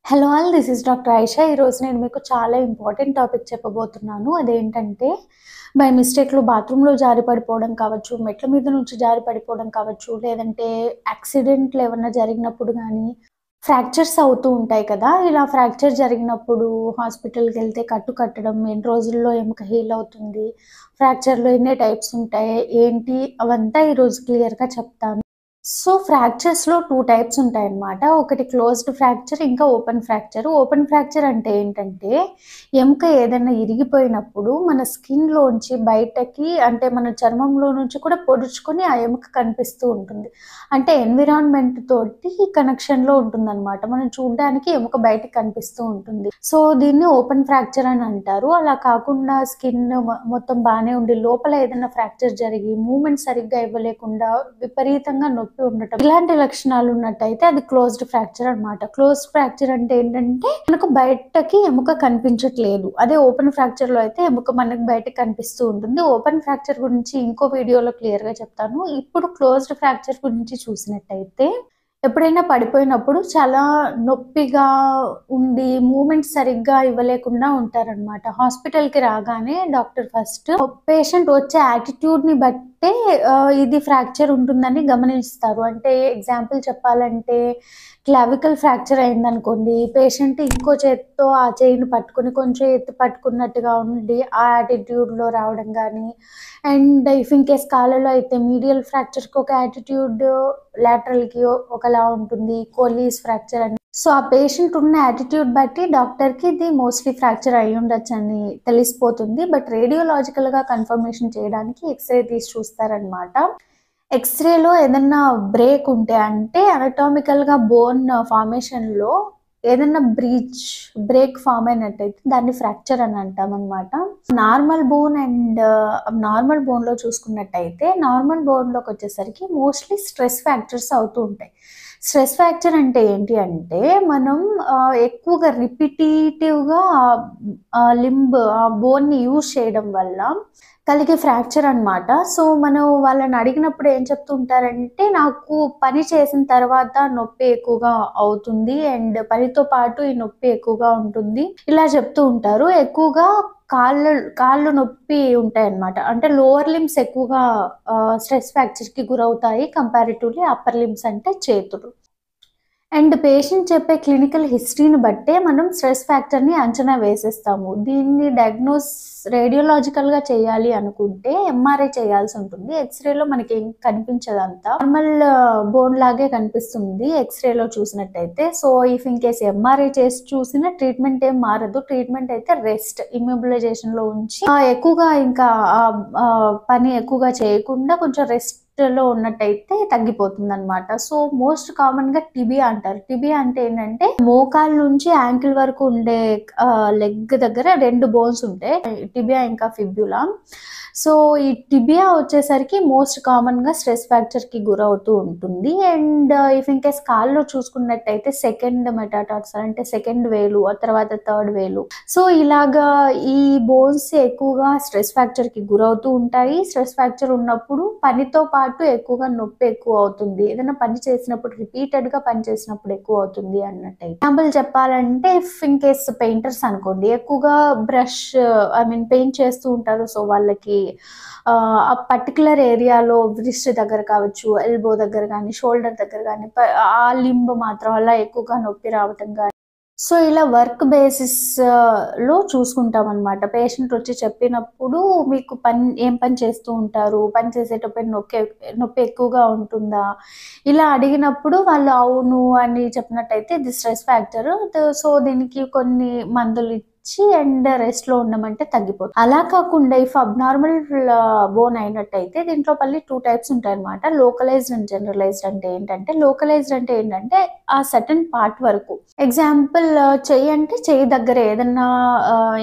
Hello all, this is doctor Ayesha. ఈరోజు నేను మీకు చాలా ఇంపార్టెంట్ టాపిక్ చెప్పబోతున్నాను. అదేంటంటే బై మిస్టేక్‌లో బాత్రూమ్‌లో జారి పడిపోవడం కావచ్చు, మెట్ల మీద నుంచి జారి పడిపోవడం కావచ్చు, లేదంటే యాక్సిడెంట్లు ఏమన్నా జరిగినప్పుడు గానీ, ఫ్రాక్చర్స్ అవుతూ ఉంటాయి కదా! ఇలా ఫ్రాక్చర్ జరిగినప్పుడు హాస్పిటల్‌కెళ్తే కట్టు కట్టడం, ఎన్ని రోజుల్లో ఎముక హీల్ అవుతుంది, ఫ్రాక్చర్‌లో ఎన్ని టైప్స్ ఉంటాయి, ఏంటి అవంతా ఈరోజు క్లియర్‌గా చెప్తాను. సో, ఫ్రాక్చర్స్‌లో 2 టైప్స్ ఉంటాయన్నమాట. ఒకటి క్లోజ్డ్ ఫ్రాక్చర్, ఇంకా ఓపెన్ ఫ్రాక్చర్. ఓపెన్ ఫ్రాక్చర్ అంటే ఏంటంటే, ఎముక ఏదైనా ఇరిగిపోయినప్పుడు మన స్కిన్‌లోంచి బయటకి అంటే మన చర్మంలో నుంచి కూడా పొడుచుకొని ఆ ఎముక కనిపిస్తూ ఉంటుంది. అంటే ఎన్విరాన్మెంట్ తోటి కనెక్షన్‌లో ఉంటుందన్నమాట. మనం చూడ్డానికి ఎముక బయటకి కనిపిస్తూ ఉంటుంది. సో, దీన్ని ఓపెన్ ఫ్రాక్చర్ అని అంటారు. అలా కాకుండా స్కిన్ మొత్తం బానే ఉండి లోపల ఏదైనా ఫ్రాక్చర్ జరిగి మూవ్‌మెంట్ సరిగ్గా ఇవ్వలేకుండా విపరీతంగా నొప్పి ఉండటం, ఇలాంటి లక్షణాలు ఉన్నట్టయితే అది క్లోజ్డ్ ఫ్రాక్చర్ అన్నమాట. క్లోజ్డ్ ఫ్రాక్చర్ అంటే ఏంటంటే మనకు బయటకి ఎముక కనిపించట్లేదు. అదే ఓపెన్ ఫ్రాక్చర్‌లో అయితే ఎముక మనకు బయటకి కనిపిస్తూ ఉంటుంది. ఓపెన్ ఫ్రాక్చర్ గురించి ఇంకో వీడియోలో క్లియర్‌గా చెప్తాను. ఇప్పుడు క్లోజ్డ్ ఫ్రాక్చర్ గురించి చూసినట్టయితే ఎప్పుడైనా పడిపోయినప్పుడు చాలా నొప్పిగా ఉండి మూవ్‌మెంట్ సరిగ్గా ఇవ్వలేకుండా ఉంటారనమాట. హాస్పిటల్‌కి రాగానే డాక్టర్ ఫస్ట్ పేషెంట్ వచ్చే యాటిట్యూడ్‌ని బట్టే ఇది ఫ్రాక్చర్ ఉంటుందని గమనిస్తారు. అంటే ఎగ్జాంపుల్ చెప్పాలంటే క్లావికల్ ఫ్రాక్చర్ అయిందనుకోండి, పేషెంట్ ఇంకో చేత్తో ఆ చెయ్యిని పట్టుకొని కొంచెం ఎత్తి పట్టుకున్నట్టుగా ఉండి ఆ యాటిట్యూడ్‌లో రావడం గానీ, అండ్ ఇఫ్ ఇన్ కేస్ కాళ్ళలో అయితే మీడియల్ ఫ్రాక్చర్‌కి ఒక యాటిట్యూడ్, లాటరల్‌కి ఒకలా ఉంటుంది. కోలీస్ ఫ్రాక్చర్ అని. సో, ఆ పేషెంట్ ఉన్న యాటిట్యూడ్ బట్టి డాక్టర్‌కి ఇది మోస్ట్‌లీ ఫ్రాక్చర్ అయ్యుండొచ్చని తెలిసిపోతుంది. బట్ రేడియోలాజికల్‌గా కన్ఫర్మేషన్ చేయడానికి ఎక్స్‌రే తీసి చూస్తారనమాట. ఎక్స్‌రేలో ఏదన్నా బ్రేక్ ఉంటే అంటే అనటామికల్‌గా బోన్ ఫార్మేషన్‌లో ఏదన్నా బ్రేక్ ఫార్మ్ అయినట్టయితే దాన్ని ఫ్రాక్చర్ అని అంటామనమాట. నార్మల్ బోన్ అండ్ అబ్‌నార్మల్ బోన్‌లో చూసుకున్నట్టయితే నార్మల్ బోన్‌లోకొచ్చేసరికి మోస్ట్‌లీ స్ట్రెస్ ఫ్రాక్చర్స్ అవుతూ ఉంటాయి. స్ట్రెస్ ఫ్రాక్చర్ అంటే ఏంటి అంటే మనం ఎక్కువగా రిపిటీటివ్‌గా బోన్‌ని యూజ్ చేయడం వల్ల కలిగే ఫ్రాక్చర్ అన్నమాట. సో, మనం వాళ్ళని అడిగినప్పుడు ఏం చెప్తూ ఉంటారంటే, నాకు పని చేసిన తర్వాత నొప్పి ఎక్కువగా అవుతుంది. అండ్ పనితో పాటు ఈ నొప్పి ఎక్కువగా ఉంటుంది. ఇలా చెప్తూ ఉంటారు. ఎక్కువగా కాళ్ళు నొప్పి ఉంటాయన్నమాట. అంటే లోవర్ లింబ్స్ ఎక్కువగా స్ట్రెస్ ఫ్రాక్చర్‌కి గురవుతాయి. కంపారిటివ్‌లీ అప్పర్ లింబ్స్ అంటే చేతులు. అండ్ పేషెంట్ చెప్పే క్లినికల్ హిస్టరీని బట్టే మనం స్ట్రెస్ ఫ్యాక్టర్‌ని అంచనా వేసేస్తాము. దీన్ని డయాగ్నోస్ రేడియోలాజికల్‌గా చేయాలి అనుకుంటే ఎంఆర్ఐ చేయాల్సుంటుంది. ఎక్స్‌రేలో మనకేం కనిపించదంతా. నార్మల్ బోన్ లాగే కనిపిస్తుంది ఎక్స్‌రేలో చూసినట్టయితే. So, if in case MRI చేసి చూసినా ట్రీట్మెంట్ ఏం మారదు. ట్రీట్మెంట్ అయితే రెస్ట్, ఇమ్మొబిలైజేషన్‌లో ఉంచి ఎక్కువగా ఇంకా పని ఎక్కువగా చేయకుండా కొంచెం రెస్ట్‌లో ఉన్నట్టయితే తగ్గిపోతుందనమాట. సో, మోస్ట్ కామన్‌గా టిబియా అంటారు. టిబియా అంటే ఏంటంటే మోకాలు నుంచి యాంకిల్ వరకు ఉండే లెగ్ దగ్గర 2 బోన్స్ ఉంటాయి. టిబియా ఇంకా ఫిబ్యులా. సో, ఈ టిబియా వచ్చేసరికి మోస్ట్ కామన్‌గా స్ట్రెస్ ఫ్రాక్చర్‌కి గురవుతూ ఉంటుంది. అండ్ ఇఫ్ ఇన్ కేస్ కాల్లో చూసుకున్నట్టయితే సెకండ్ మెటాటార్సల్ అంటే సెకండ్ వేలు, ఆ తర్వాత థర్డ్ వేలు. సో, ఇలాగా ఈ బోన్స్ ఎక్కువగా స్ట్రెస్ ఫ్రాక్చర్‌కి గురవుతూ ఉంటాయి. స్ట్రెస్ ఫ్రాక్చర్ ఉన్నప్పుడు పనితో పాటు ఎక్కువగా నొప్పి ఎక్కువ అవుతుంది. ఏదైనా పని చేసినప్పుడు రిపీటెడ్‌గా పని చేసినప్పుడు ఎక్కువ అవుతుంది అన్నట్టయితే. ఎగ్జాంపుల్ చెప్పాలంటే ఇఫ్ ఇన్ కేస్ పెయింటర్స్ అనుకోండి, ఎక్కువగా పెయింట్ చేస్తూ ఉంటారు. సో, వాళ్ళకి ఆ పర్టిక్యులర్ ఏరియాలో వ్రిస్ట్ దగ్గర కావచ్చు, ఎల్బో దగ్గర గానీ, షోల్డర్ దగ్గర గానీ, ఆ లింబ్ మాత్రం అలా ఎక్కువగా నొప్పి రావటం గానీ, సో, ఇలా వర్క్ బేసిస్‌లో చూసుకుంటామనమాట. పేషెంట్ వచ్చి చెప్పినప్పుడు మీకు ఏం పని చేస్తూ ఉంటారు? పని చేసేటప్పుడు నొప్పి ఎక్కువగా ఉంటుందా? ఇలా అడిగినప్పుడు వాళ్ళు అవును అని చెప్పినట్టయితే ఇది స్ట్రెస్ ఫ్యాక్టర్. సో, దీనికి కొన్ని మందులు ఇచ్చి అండ్ రెస్ట్‌లో ఉండమంటే తగ్గిపోతుంది. అలా కాకుండా ఇఫ్ అబ్‌నార్మల్ బోన్ అయినట్టయితే దీంట్లో మళ్ళీ 2 టైప్స్ ఉంటాయన్నమాట. లోకలైజ్డ్ అండ్ జనరలైజ్డ్ అంటే ఏంటంటే, లోకలైజ్డ్ అంటే ఏంటంటే ఆ సర్టెన్ పార్ట్ వరకు. ఎగ్జాంపుల్ చెయ్యి అంటే చెయ్యి దగ్గర ఏదన్నా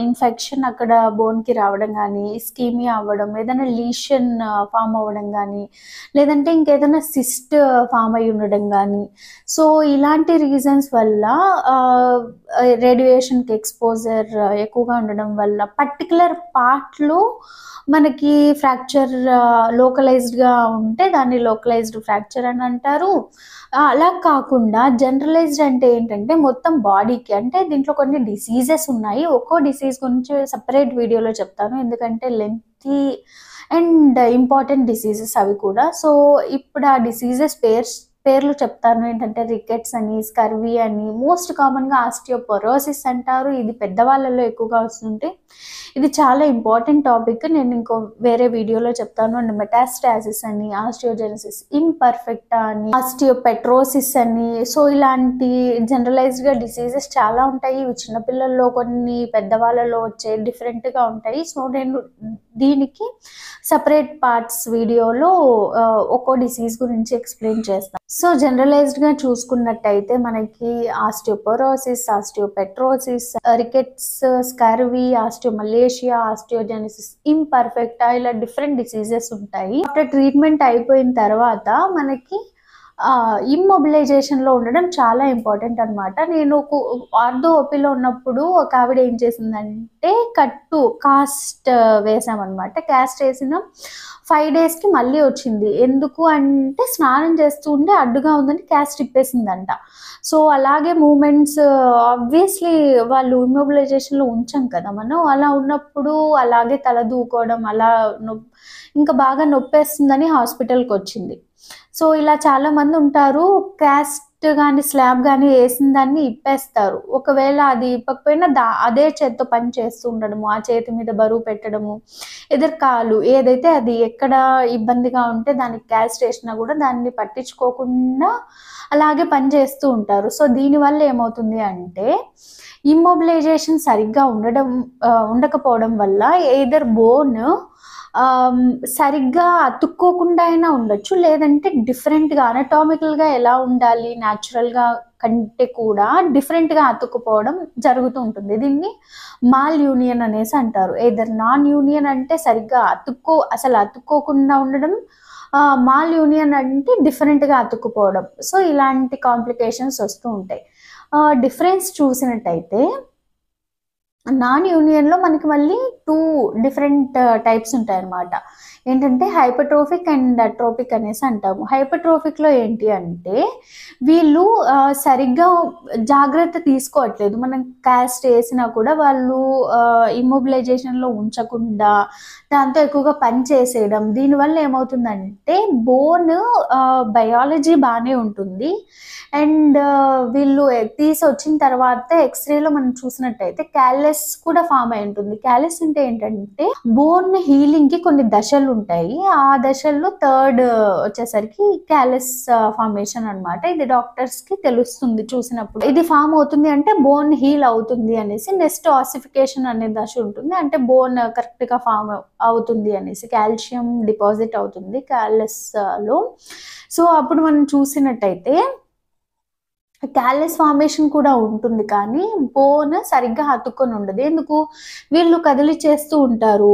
ఇన్ఫెక్షన్ అక్కడ బోన్‌కి రావడం గానీ, ఇస్కీమియా అవ్వడం, ఏదైనా లీషన్ ఫార్మ్ అవ్వడం గానీ, లేదంటే ఇంకేదైనా సిస్ట్ ఫార్మ్ అయ్యి ఉండడం గానీ, సో, ఇలాంటి రీజన్స్ వల్ల రేడియేషన్కి ఎక్స్పోజర్ ఎక్కువగా ఉండడం వల్ల పర్టికులర్ పార్ట్లో మనకి ఫ్రాక్చర్ లోకలైజ్డ్గా ఉంటే దాన్ని లోకలైజ్డ్ ఫ్రాక్చర్ అని అంటారు. అలా కాకుండా జనరలైజ్డ్ అంటే ఏంటంటే మొత్తం బాడీకి, అంటే దీంట్లో కొన్ని డిసీజెస్ ఉన్నాయి. ఒక్కో డిసీజ్ గురించి సపరేట్ వీడియోలో చెప్తాను, ఎందుకంటే లెంతీ అండ్ ఇంపార్టెంట్ డిసీజెస్ అవి కూడా. సో ఇప్పుడు ఆ డిసీజెస్ పేర్లు చెప్తాను. ఏంటంటే రికెట్స్ అని, స్కర్వీ అని, మోస్ట్ కామన్గా ఆస్టియోపొరోసిస్ అంటారు. ఇది పెద్దవాళ్ళలో ఎక్కువగా వస్తుంటే ఇది చాలా ఇంపార్టెంట్ టాపిక్, నేను ఇంకో వేరే వీడియోలో చెప్తాను. అండ్ మెటాస్టాసిస్ అని, ఆస్టియోజెనసిస్ ఇంపర్ఫెక్టా అని, ఆస్టియోపెట్రోసిస్ అని. సో ఇలాంటి జనరలైజ్డ్గా డిసీజెస్ చాలా ఉంటాయి. ఇవి చిన్నపిల్లల్లో కొన్ని, పెద్దవాళ్ళలో వచ్చే డిఫరెంట్గా ఉంటాయి. సో నేను దీనికి సపరేట్ పార్ట్స్ వీడియోలో ఒక్కో డిసీజ్ గురించి ఎక్స్ప్లెయిన్ చేస్తాను. సో జనరలైజ్డ్గా చూసుకున్నట్టయితే మనకి osteoporosis, osteopetrosis, rickets, scurvy, osteomalacia, ఆస్టియోజెనసిస్ ఇంపర్ఫెక్టా, ఇలా డిఫరెంట్ డిసీజెస్ ఉంటాయి. ఆఫ్టర్ ట్రీట్మెంట్ అయిపోయిన తర్వాత మనకి ఇమ్మొబిలైజేషన్లో ఉండడం చాలా ఇంపార్టెంట్ అనమాట. నేను ఆర్థో ఓపీలో ఉన్నప్పుడు ఒక ఆవిడ ఏం చేసిందంటే కాస్ట్ వేసామన్నమాట. కాస్ట్ వేసిన 5 డేస్కి మళ్ళీ వచ్చింది. ఎందుకు అంటే స్నానం చేస్తూ ఉంటే అడ్డుగా ఉందని కాస్ట్ ఇప్పేసిందంట. సో అలాగే మూమెంట్స్ ఆబ్వియస్లీ వాళ్ళు ఇమ్మొబిలైజేషన్లో ఉంచాం కదా మనం, అలా ఉన్నప్పుడు అలాగే తల దూకోవడం, అలా ఇంకా బాగా నొప్పేస్తుందని హాస్పిటల్కి వచ్చింది. సో ఇలా చాలా మంది ఉంటారు, కాస్ట్ కానీ స్లాబ్ కానీ వేసిన దాన్ని ఇప్పేస్తారు. ఒకవేళ అది ఇప్పకపోయినా అదే చేత్తో పని చేస్తూ ఉండడము, ఆ చేతి మీద బరువు పెట్టడము, ఎదురుకాలు ఏదైతే అది ఎక్కడ ఇబ్బందిగా ఉంటే దానికి కాస్ట్ వేసినా కూడా దాన్ని పట్టించుకోకుండా అలాగే పని చేస్తూ ఉంటారు. సో దీనివల్ల ఏమవుతుంది అంటే ఇమ్మొబిలైజేషన్ సరిగ్గా ఉండకపోవడం వల్ల ఎయిదర్ బోన్ సరిగ్గా అతుక్కోకుండా అయినా ఉండొచ్చు, లేదంటే డిఫరెంట్గా అనటామికల్గా ఎలా ఉండాలి న్యాచురల్గా కంటే కూడా డిఫరెంట్గా అతుక్కుపోవడం జరుగుతూ ఉంటుంది. దీన్ని మాల్ యూనియన్ అనేసి అంటారు. ఎయిదర్ నాన్ యూనియన్ అంటే సరిగ్గా అసలు అతుక్కోకుండా ఉండడం, మాల్ యూనియన్ అంటే డిఫరెంట్గా అతుక్కుపోవడం. సో ఇలాంటి కాంప్లికేషన్స్ వస్తూ ఉంటాయి. డిఫరెన్స్ చూసినట్టయితే నాన్ యూనియన్లో మనకి మళ్ళీ 2 డిఫరెంట్ టైప్స్ ఉంటాయి అన్నమాట. ఏంటంటే హైపర్ట్రోఫిక్ అండ్ అట్రోఫిక్ అనేసి అంటాము. హైపర్ట్రోఫిక్లో ఏంటి అంటే వీళ్ళు సరిగ్గా జాగ్రత్త తీసుకోవట్లేదు. మనం కాస్ట్ వేసినా కూడా వాళ్ళు ఇమ్మొబిలైజేషన్లో ఉంచకుండా దాంతో ఎక్కువగా పని చేసేయడం. దీనివల్ల ఏమవుతుందంటే బోన్ బయాలజీ బాగానే ఉంటుంది. అండ్ వీళ్ళు తీసి వచ్చిన తర్వాత ఎక్స్రేలో మనం చూసినట్టయితే క్యాలెస్ కూడా ఫామ్ అయి ఉంటుంది. క్యాలెస్ అంటే ఏంటంటే బోన్ హీలింగ్ కి కొన్ని దశలు ఉంటాయి. ఆ దశల్లో 3rd వచ్చేసరికి క్యాలెస్ ఫార్మేషన్ అనమాట. ఇది డాక్టర్స్ కి తెలుస్తుంది చూసినప్పుడు. ఇది ఫామ్ అవుతుంది అంటే బోన్ హీల్ అవుతుంది అనేసి. నెక్స్ట్ ఆసిఫికేషన్ అనే దశ ఉంటుంది, అంటే బోన్ కరెక్ట్ గా ఫామ్ అవుతుంది అనేసి, కాల్షియం డిపాజిట్ అవుతుంది క్యాలెస్ లో. సో అప్పుడు మనం చూసినట్టయితే క్యాలెస్ ఫార్మేషన్ కూడా ఉంటుంది, కానీ బోన్ సరిగ్గా అతుక్కొని ఉండదు. ఎందుకు? వీళ్ళు కదిలి చేస్తూ ఉంటారు,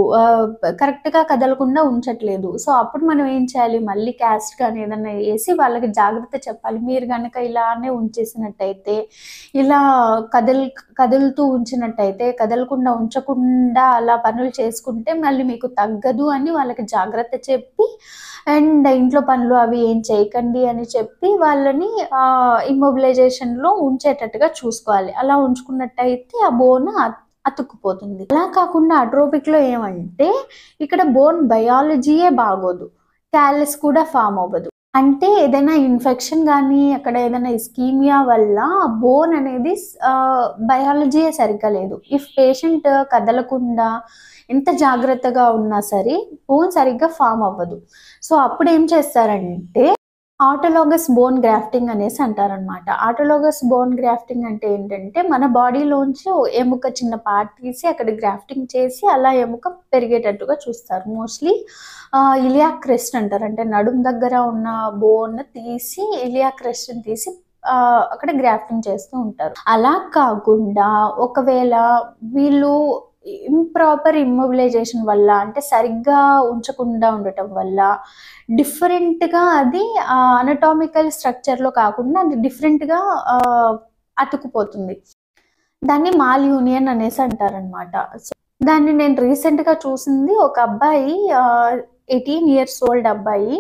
కరెక్ట్గా కదలకుండా ఉంచట్లేదు. సో అప్పుడు మనం ఏం చేయాలి, మళ్ళీ కాస్ట్ కానీ ఏదైనా వేసి వాళ్ళకి జాగ్రత్త చెప్పాలి. మీరు కనుక ఇలానే ఉంచేసినట్టయితే, ఇలా కదులుతూ ఉంచినట్టయితే, కదలకుండా ఉంచకుండా అలా పనులు చేసుకుంటే మళ్ళీ మీకు తగ్గదు అని వాళ్ళకి జాగ్రత్త చెప్పి, అండ్ ఇంట్లో పనులు అవి ఏం చేయకండి అని చెప్పి వాళ్ళని ఇమ్మొబిలైజేషన్లో ఉంచేటట్టుగా చూసుకోవాలి. అలా ఉంచుకున్నట్టయితే ఆ బోన్ అతుక్కుపోతుంది. అలా కాకుండా అట్రోఫిక్లో ఏమంటే ఇక్కడ బోన్ బయాలజీయే బాగోదు, క్యాలెస్ కూడా ఫామ్ అవ్వదు. అంటే ఏదైనా ఇన్ఫెక్షన్ కానీ అక్కడ ఏదైనా ఇస్కీమియా వల్ల బోన్ అనేది బయాలజీయే సరిగ్గా లేదు. ఇఫ్ పేషెంట్ కదలకుండా ఎంత జాగ్రత్తగా ఉన్నా సరే బోన్ సరిగ్గా ఫామ్ అవ్వదు. సో అప్పుడు ఏం చేస్తారంటే ఆటోలోగస్ బోన్ గ్రాఫ్టింగ్ అనేసి అంటారనమాట. ఆటోలోగస్ బోన్ గ్రాఫ్టింగ్ అంటే ఏంటంటే మన బాడీలోంచి ఎముక చిన్న పార్ట్ తీసి అక్కడ గ్రాఫ్టింగ్ చేసి అలా ఎముక పెరిగేటట్టుగా చూస్తారు. మోస్ట్లీ ఇలియాక్ క్రెస్ట్ అంటారు, అంటే నడుం దగ్గర ఉన్న బోన్ తీసి ఇలియాక్ క్రెస్ట్ తీసి అక్కడ గ్రాఫ్టింగ్ చేస్తూ ఉంటారు. అలా కాకుండా ఒకవేళ వీళ్ళు ఇంప్రాపర్ ఇమ్మొబిలైజేషన్ వల్ల, అంటే సరిగ్గా ఉంచకుండా ఉండటం వల్ల డిఫరెంట్గా అది అనటామికల్ స్ట్రక్చర్లో కాకుండా అది డిఫరెంట్గా అతుకుపోతుంది. దాన్ని మాల్ యూనియన్ అనేసి అంటారనమాట. సో దాన్ని నేను రీసెంట్గా చూసింది. ఒక అబ్బాయి 18 ఇయర్స్ ఓల్డ్ అబ్బాయి,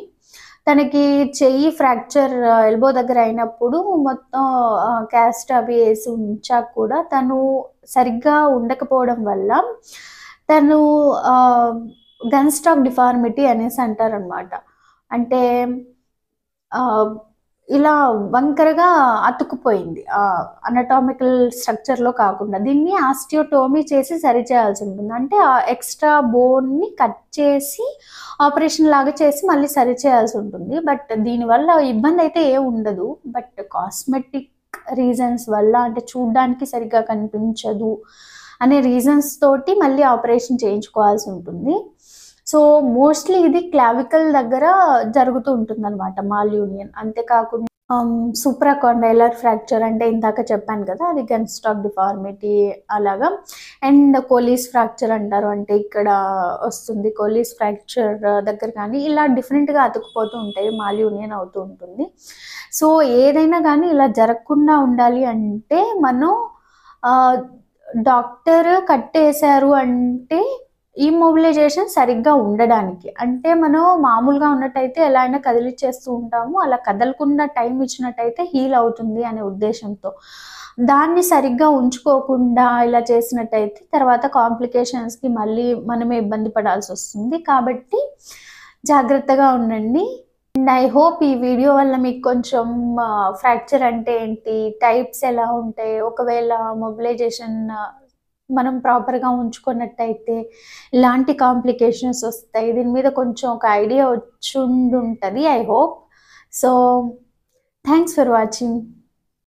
తనకి చెయ్యి ఫ్రాక్చర్ ఎల్బో దగ్గర అయినప్పుడు మొత్తం క్యాస్ట్ అవి వేసి ఉంచాక కూడా తను సరిగ్గా ఉండకపోవడం వల్ల తను గన్ స్టాక్ డిఫార్మిటీ అనేసి అంటారనమాట. అంటే ఇలా వంకరగా అతుక్కుపోయింది. అనటామికల్ స్ట్రక్చర్‌లో కాకుండా. దీన్ని ఆస్టియోటోమీ చేసి సరిచేయాల్సి ఉంటుంది. అంటే ఆ ఎక్స్‌ట్రా బోన్‌ని కట్ చేసి ఆపరేషన్ లాగా చేసి మళ్ళీ సరిచేయాల్సి ఉంటుంది. బట్ దీనివల్ల ఇబ్బందయితే ఏం ఉండదు. బట్ కాస్మెటిక్ రీజన్స్ వల్ల, అంటే చూడ్డానికి సరిగ్గా కనిపించదు అనే రీజన్స్ తోటి మళ్ళీ ఆపరేషన్ చేయించుకోవాల్సి ఉంటుంది. సో మోస్ట్లీ ఇది క్లావికల్ దగ్గర జరుగుతూ ఉంటుందన్నమాట మాల్ యూనియన్. అంతేకాకుండా సూప్రాకాండైలర్ ఫ్రాక్చర్ అంటే ఇందాక చెప్పాను కదా, అది గన్ స్టాక్ డిఫార్మిటీ అలాగా. అండ్ కోలీస్ ఫ్రాక్చర్ అంటారు, అంటే ఇక్కడ వస్తుంది. కోలీస్ ఫ్రాక్చర్ దగ్గర కానీ ఇలా డిఫరెంట్గా అతుక్కుపోతూ ఉంటాయి, మాల్ యూనియన్ అవుతూ ఉంటుంది. సో ఏదైనా కానీ ఇలా జరగకుండా ఉండాలి అంటే మనం డాక్టర్ కట్టేశారు అంటే ఇమ్మొబిలైజేషన్ సరిగ్గా ఉండడానికి. అంటే మనం మామూలుగా ఉన్నట్టయితే ఎలా అయినా కదిలిచ్చేస్తూ ఉంటాము, అలా కదలకుండా టైం ఇచ్చినట్టయితే హీల్ అవుతుంది అనే ఉద్దేశంతో. దాన్ని సరిగ్గా ఉంచుకోకుండా ఇలా చేసినట్టయితే తర్వాత కాంప్లికేషన్స్కి మళ్ళీ మనమే ఇబ్బంది పడాల్సి వస్తుంది. కాబట్టి జాగ్రత్తగా ఉండండి. అండ్ ఐ హోప్ ఈ వీడియో వల్ల మీకు కొంచెం ఫ్రాక్చర్ అంటే ఏంటి, టైప్స్ ఎలా ఉంటాయి, ఒకవేళ మొబిలైజేషన్ మనం ప్రాపర్గా ఉంచుకున్నట్టయితే ఇలాంటి కాంప్లికేషన్స్ వస్తాయి, దీని మీద కొంచెం ఒక ఐడియా వచ్చి ఉంటుంది I hope. So thanks for watching.